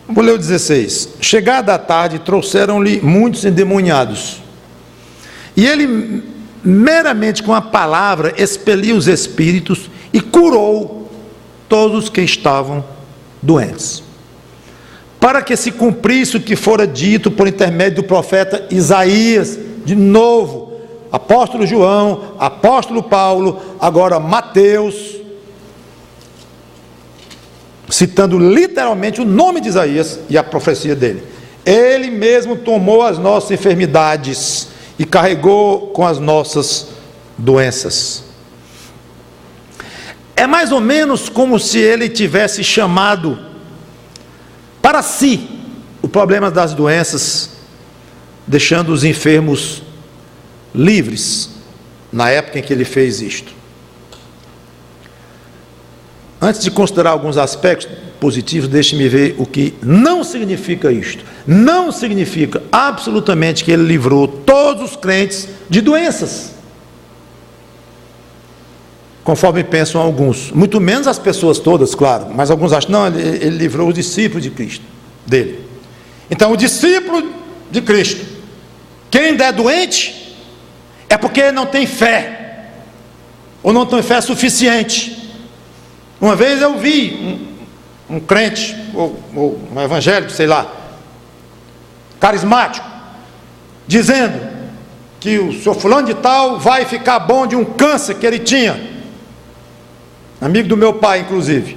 vou ler o 16. Chegada a tarde, trouxeram-lhe muitos endemoniados, e ele meramente com a palavra expeliu os espíritos e curou todos que estavam doentes, para que se cumprisse o que fora dito por intermédio do profeta Isaías. De novo, apóstolo João, apóstolo Paulo, agora Mateus, citando literalmente o nome de Isaías e a profecia dele. Ele mesmo tomou as nossas enfermidades e carregou com as nossas doenças. É mais ou menos como se ele tivesse chamado para si o problema das doenças, deixando os enfermos livres, na época em que ele fez isto. Antes de considerar alguns aspectos positivos, deixe-me ver o que não significa isto. Não significa absolutamente que ele livrou todos os crentes de doenças, conforme pensam alguns, muito menos as pessoas todas, claro, mas alguns acham, não, ele livrou os discípulos de Cristo, dele. Então, o discípulo de Cristo, quem der doente, é porque não tem fé, ou não tem fé suficiente. Uma vez eu vi um crente, ou um evangélico, sei lá, carismático, dizendo que o senhor fulano de tal vai ficar bom de um câncer que ele tinha, amigo do meu pai inclusive,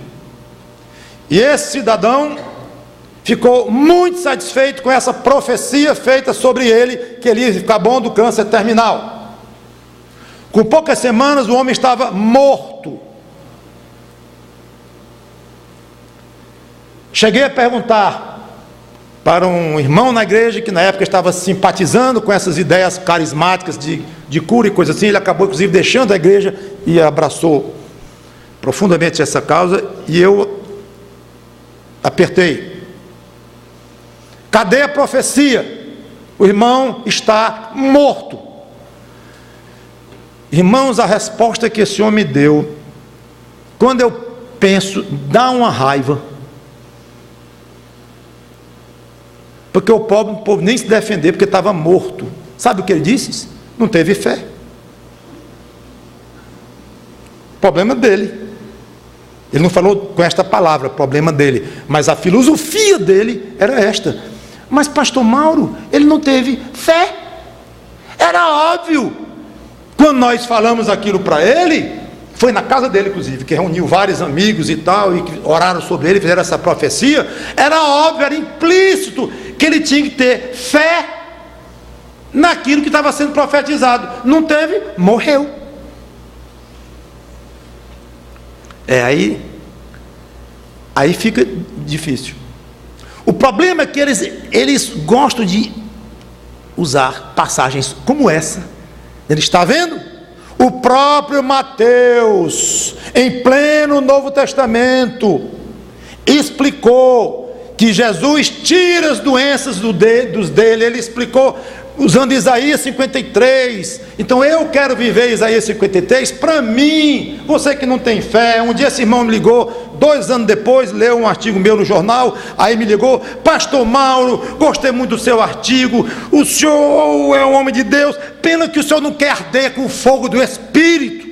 e esse cidadão ficou muito satisfeito com essa profecia feita sobre ele, que ele ia ficar bom do câncer terminal. Com poucas semanas o homem estava morto. Cheguei a perguntar para um irmão na igreja, que na época estava simpatizando com essas ideias carismáticas de cura e coisa assim. Ele acabou inclusive deixando a igreja e abraçou profundamente essa causa, e eu apertei: cadê a profecia? O irmão está morto. Irmãos, a resposta que esse homem deu, quando eu penso, dá uma raiva, porque o povo nem se defender, porque estava morto. Sabe o que ele disse? Não teve fé. Problema dele. Ele não falou com esta palavra, problema dele, mas a filosofia dele era esta: mas pastor Mauro, ele não teve fé. Era óbvio. Quando nós falamos aquilo para ele, foi na casa dele inclusive, que reuniu vários amigos e tal, e que oraram sobre ele, fizeram essa profecia. Era óbvio, era implícito que ele tinha que ter fé naquilo que estava sendo profetizado. Não teve, morreu. Aí fica difícil. O problema é que eles gostam de usar passagens como essa. Ele está vendo? O próprio Mateus, em pleno Novo Testamento, explicou que Jesus tira as doenças dos dele. Ele explicou usando Isaías 53. Então eu quero viver Isaías 53 para mim. Você que não tem fé. Um dia esse irmão me ligou, 2 anos depois, leu um artigo meu no jornal, aí me ligou: pastor Mauro, gostei muito do seu artigo, o senhor é um homem de Deus, pena que o senhor não quer arder com o fogo do Espírito.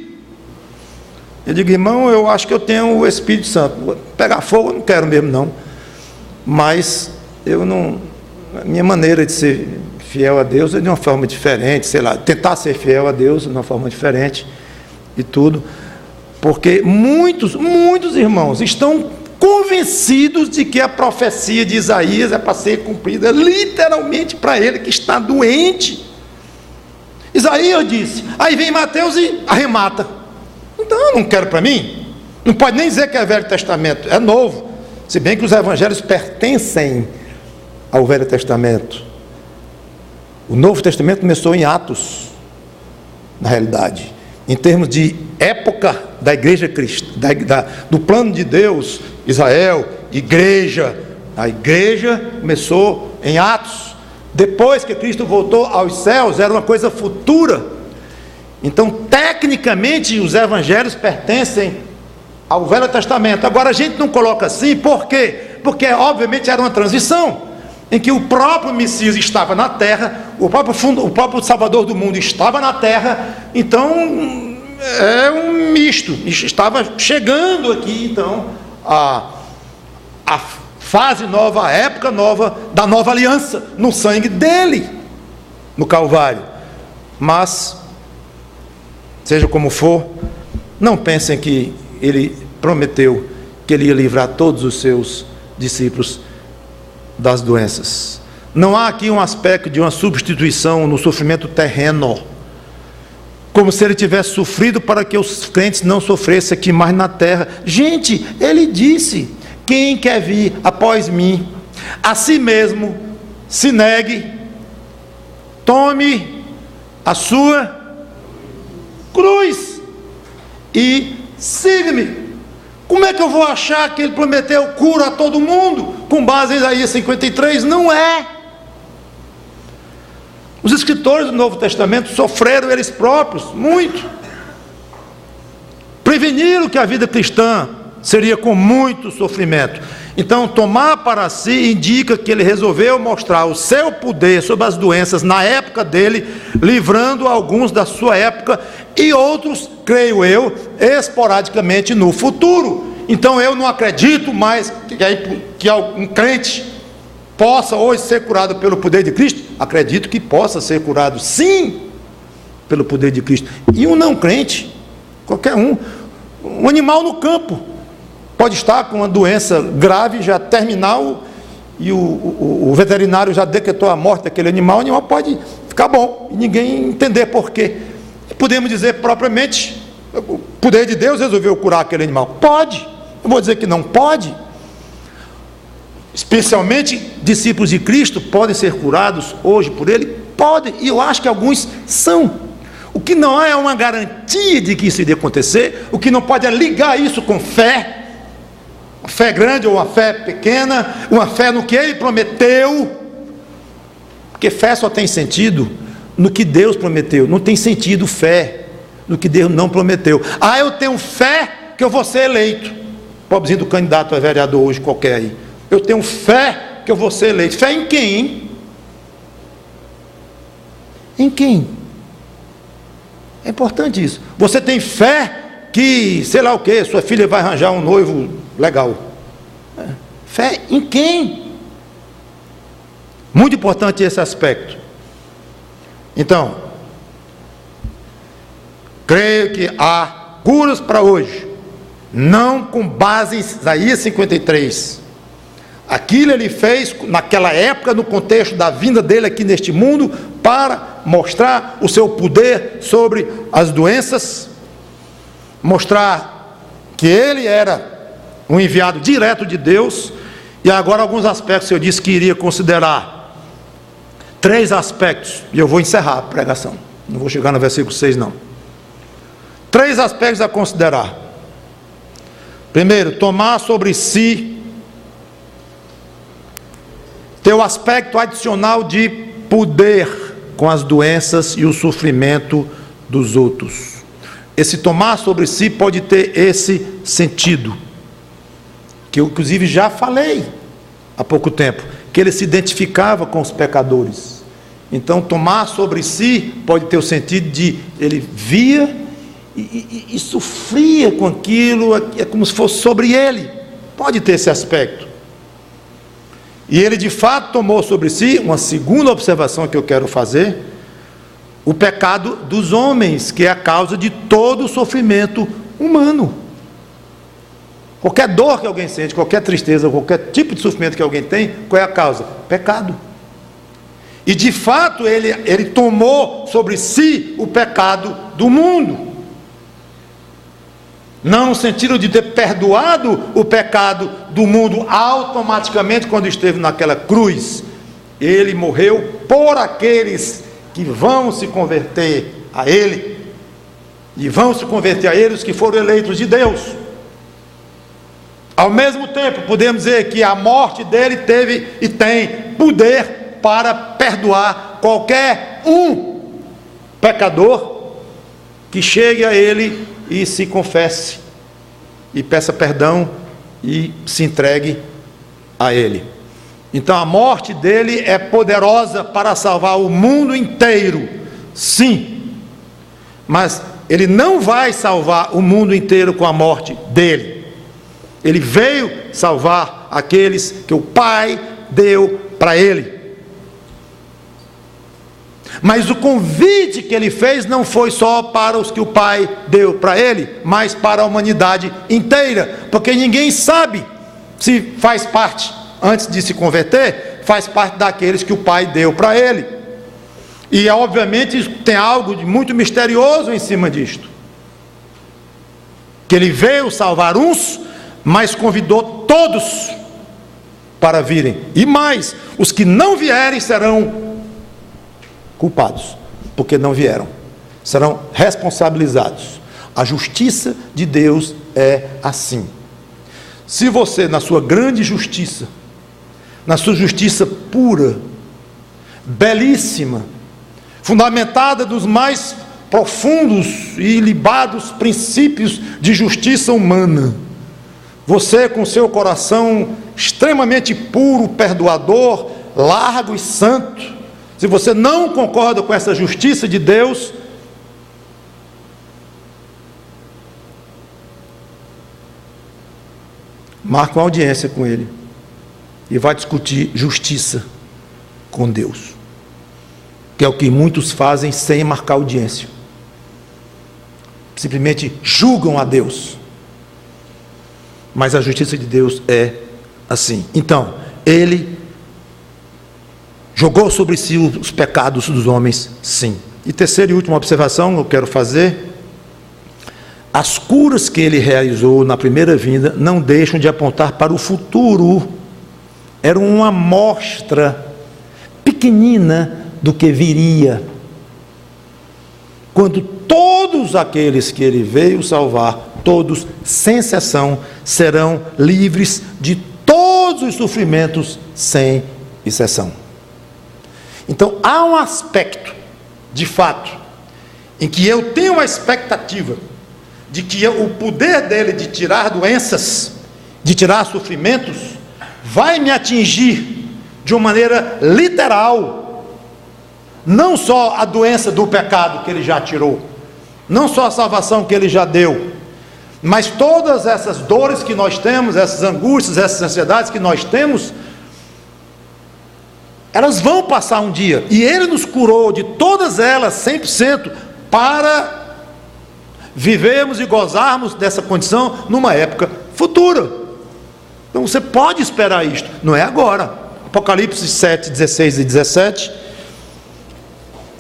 Eu digo: irmão, eu acho que eu tenho o Espírito Santo. Pegar fogo eu não quero mesmo não, mas a minha maneira de ser fiel a Deus é de uma forma diferente, sei lá, tentar ser fiel a Deus de uma forma diferente e tudo, porque muitos irmãos estão convencidos de que a profecia de Isaías é para ser cumprida literalmente para ele que está doente. Isaías disse, aí vem Mateus e arremata. Então eu não quero para mim. Não pode nem dizer que é Velho Testamento, é Novo, se bem que os evangelhos pertencem ao Velho Testamento. O Novo Testamento começou em Atos, na realidade, em termos de época da igreja cristã, do plano de Deus, Israel, igreja. A igreja começou em Atos. Depois que Cristo voltou aos céus, era uma coisa futura. Então, tecnicamente, os evangelhos pertencem ao Velho Testamento. Agora, a gente não coloca assim, por quê? Porque, obviamente, era uma transição, em que o próprio Messias estava na terra, o próprio Salvador do mundo estava na terra. Então, é um misto. Estava chegando aqui, então, a fase nova, a época nova, da nova aliança, no sangue dele, no Calvário. Mas, seja como for, não pensem que ele prometeu que ele ia livrar todos os seus discípulos das doenças. Não há aqui um aspecto de uma substituição no sofrimento terreno, como se ele tivesse sofrido para que os crentes não sofressem aqui mais na terra. Gente, ele disse: quem quer vir após mim, a si mesmo se negue, tome a sua cruz e siga-me. Como é que eu vou achar que ele prometeu cura a todo mundo com base em Isaías 53? Não é. Os escritores do Novo Testamento sofreram eles próprios muito, preveniram que a vida cristã seria com muito sofrimento. Então, tomar para si indica que ele resolveu mostrar o seu poder sobre as doenças na época dele, livrando alguns da sua época e outros, creio eu, esporadicamente no futuro. Então, eu não acredito mais que um crente possa hoje ser curado pelo poder de Cristo. Acredito que possa ser curado, sim, pelo poder de Cristo. E um não crente, qualquer um animal no campo, pode estar com uma doença grave, já terminal, e o veterinário já decretou a morte daquele animal, o animal pode ficar bom, e ninguém entender por quê. Podemos dizer propriamente, o poder de Deus resolveu curar aquele animal. Pode, eu vou dizer que não pode. Especialmente discípulos de Cristo podem ser curados hoje por ele? Podem, e eu acho que alguns são. O que não é uma garantia de que isso iria acontecer. O que não pode é ligar isso com fé, uma fé grande ou uma fé pequena, uma fé no que ele prometeu, porque fé só tem sentido no que Deus prometeu. Não tem sentido fé no que Deus não prometeu. Ah, eu tenho fé que eu vou ser eleito. Pobrezinho do candidato a vereador hoje qualquer aí. Eu tenho fé que eu vou ser eleito. Fé em quem, hein? Em quem? É importante isso. Você tem fé que, sei lá o que, sua filha vai arranjar um noivo legal. Fé em quem? Muito importante esse aspecto. Então, creio que há curas para hoje, não com base em Isaías 53. Aquilo ele fez naquela época, no contexto da vinda dele aqui neste mundo, para mostrar o seu poder sobre as doenças, mostrar que ele era um enviado direto de Deus. E agora alguns aspectos eu disse que iria considerar. 3 aspectos, e eu vou encerrar a pregação, não vou chegar no versículo 6 não. 3 aspectos a considerar. Primeiro, tomar sobre si, ter o aspecto adicional de poder com as doenças e o sofrimento dos outros. Esse tomar sobre si pode ter esse sentido, que eu inclusive já falei há pouco tempo, que ele se identificava com os pecadores. Então, tomar sobre si pode ter o sentido de ele via e sofria com aquilo, é como se fosse sobre ele. Pode ter esse aspecto. E ele de fato tomou sobre si, uma segunda observação que eu quero fazer, o pecado dos homens, que é a causa de todo o sofrimento humano. Qualquer dor que alguém sente, qualquer tristeza, qualquer tipo de sofrimento que alguém tem, qual é a causa? Pecado. E de fato ele tomou sobre si o pecado do mundo. Não no sentido de ter perdoado o pecado do mundo automaticamente quando esteve naquela cruz, Ele morreu por aqueles que vão se converter a Ele, e vão se converter a Ele os que foram eleitos de Deus. Ao mesmo tempo, podemos dizer que a morte dele teve e tem poder para perdoar qualquer pecador que chegue a Ele e se confesse, e peça perdão e se entregue a Ele. Então a morte dele é poderosa para salvar o mundo inteiro, sim, mas ele não vai salvar o mundo inteiro com a morte dele. Ele veio salvar aqueles que o Pai deu para ele. Mas o convite que ele fez não foi só para os que o Pai deu para ele, mas para a humanidade inteira, porque ninguém sabe se faz parte, antes de se converter, faz parte daqueles que o Pai deu para ele. E obviamente tem algo de muito misterioso em cima disto, que ele veio salvar uns, mas convidou todos para virem, e mais, os que não vierem serão culpados, porque não vieram, serão responsabilizados. A justiça de Deus é assim. Se você, na sua grande justiça, na sua justiça pura, belíssima, fundamentada dos mais profundos e ilibados princípios de justiça humana, você com seu coração extremamente puro, perdoador, largo e santo, se você não concorda com essa justiça de Deus, marca uma audiência com Ele e vai discutir justiça com Deus, que é o que muitos fazem sem marcar audiência, simplesmente julgam a Deus. Mas a justiça de Deus é assim. Então, Ele jogou sobre si os pecados dos homens, sim. E terceira e última observação que eu quero fazer: as curas que Ele realizou na primeira vinda não deixam de apontar para o futuro. Era uma amostra pequenina do que viria, quando todos aqueles que Ele veio salvar, todos, sem exceção, serão livres de todos os sofrimentos, sem exceção. Então há um aspecto, de fato, em que eu tenho uma expectativa de que o poder dele de tirar doenças, de tirar sofrimentos, vai me atingir de uma maneira literal. Não só a doença do pecado que ele já tirou, não só a salvação que ele já deu, mas todas essas dores que nós temos, essas angústias, essas ansiedades que nós temos, elas vão passar um dia, e Ele nos curou de todas elas 100%, para vivermos e gozarmos dessa condição numa época futura. Então você pode esperar isto, não é agora. Apocalipse 7, 16 e 17,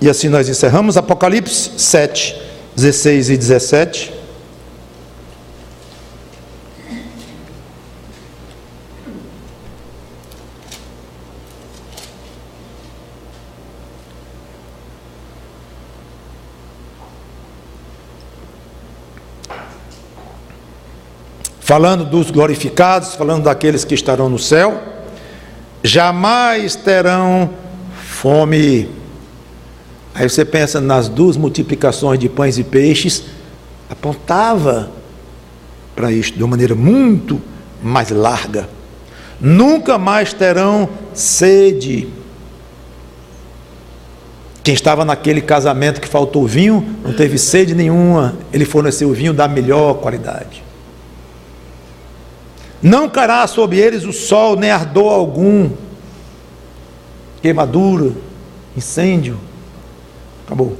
e assim nós encerramos. Apocalipse 7, 16 e 17. Falando dos glorificados, falando daqueles que estarão no céu: jamais terão fome. Aí você pensa nas duas multiplicações de pães e peixes, apontava para isto de uma maneira muito mais larga. Nunca mais terão sede. Quem estava naquele casamento que faltou vinho, não teve sede nenhuma, ele forneceu o vinho da melhor qualidade. Não cairá sobre eles o sol, nem ardor algum, queimadura, incêndio, acabou.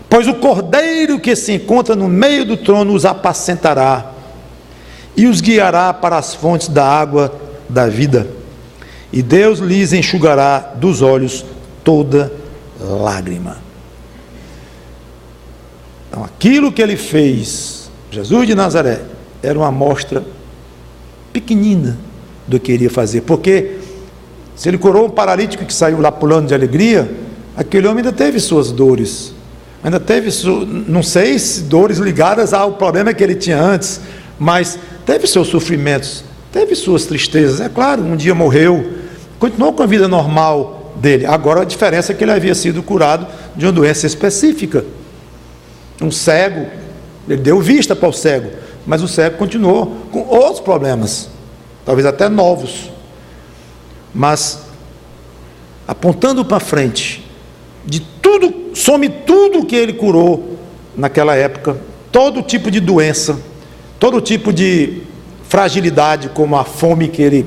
Pois o cordeiro que se encontra no meio do trono os apacentará, e os guiará para as fontes da água da vida, e Deus lhes enxugará dos olhos toda lágrima. Então, aquilo que ele fez, Jesus de Nazaré, era uma amostra pequenina do que iria fazer, porque Se ele curou um paralítico que saiu lá pulando de alegria, aquele homem ainda teve suas dores, ainda teve, não sei se dores ligadas ao problema que ele tinha antes, mas teve seus sofrimentos, teve suas tristezas. É claro, um dia morreu, continuou com a vida normal dele. Agora a diferença é que ele havia sido curado de uma doença específica. Um cego, ele deu vista para o cego, mas o cego continuou com outros problemas, talvez até novos. Mas apontando para frente, de tudo, some tudo que ele curou naquela época, todo tipo de doença, todo tipo de fragilidade, como a fome que ele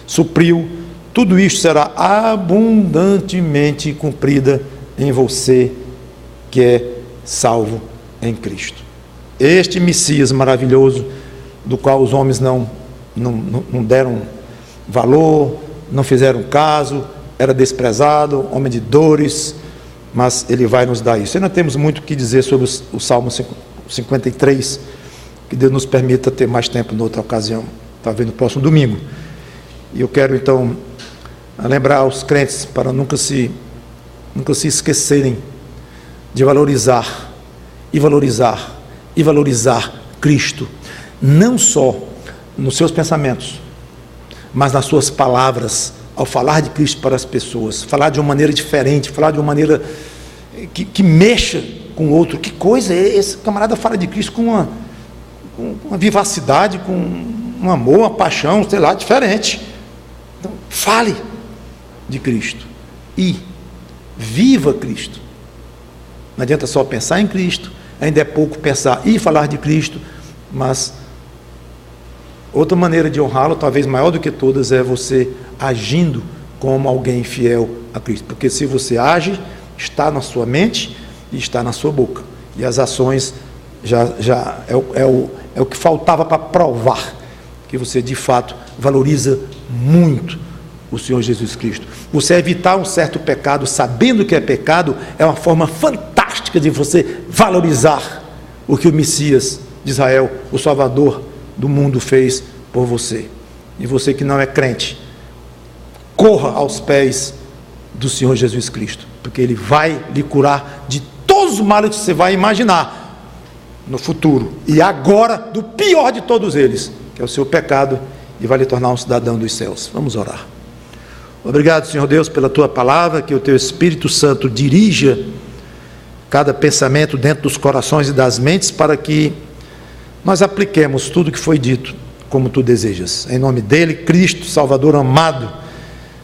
supriu, tudo isso será abundantemente cumprida em você que é salvo em Cristo. Este Messias maravilhoso, do qual os homens não deram valor, não fizeram caso, era desprezado, homem de dores, mas ele vai nos dar isso. E nós temos muito o que dizer sobre o Salmo 53, que Deus nos permita ter mais tempo noutra ocasião, talvez no próximo domingo. E eu quero então lembrar aos crentes para nunca se esquecerem de valorizar Cristo, não só nos seus pensamentos, mas nas suas palavras, ao falar de Cristo para as pessoas, falar de uma maneira diferente, falar de uma maneira que mexa com o outro. Que coisa é esse camarada fala de Cristo com uma vivacidade, com um amor, uma paixão, sei lá, diferente. Então, fale de Cristo e viva Cristo. Não adianta só pensar em Cristo, ainda é pouco pensar e falar de Cristo, mas outra maneira de honrá-lo, talvez maior do que todas, é você agindo como alguém fiel a Cristo. Porque se você age, está na sua mente e está na sua boca. E as ações já é o que faltava para provar que você de fato valoriza muito o Senhor Jesus Cristo. Você evitar um certo pecado sabendo que é pecado é uma forma fantástica de você valorizar o que o Messias de Israel, o Salvador do mundo, fez por você. E você que não é crente, corra aos pés do Senhor Jesus Cristo, porque Ele vai lhe curar de todos os males que você vai imaginar no futuro, e agora do pior de todos eles, que é o seu pecado, e vai lhe tornar um cidadão dos céus. Vamos orar. Obrigado, Senhor Deus, pela Tua palavra, que o Teu Espírito Santo dirija cada pensamento dentro dos corações e das mentes, para que nós apliquemos tudo que foi dito como Tu desejas. Em nome dEle, Cristo, Salvador amado,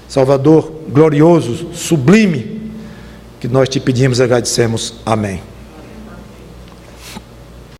Salvador glorioso, sublime, que nós Te pedimos e agradecemos. Amém.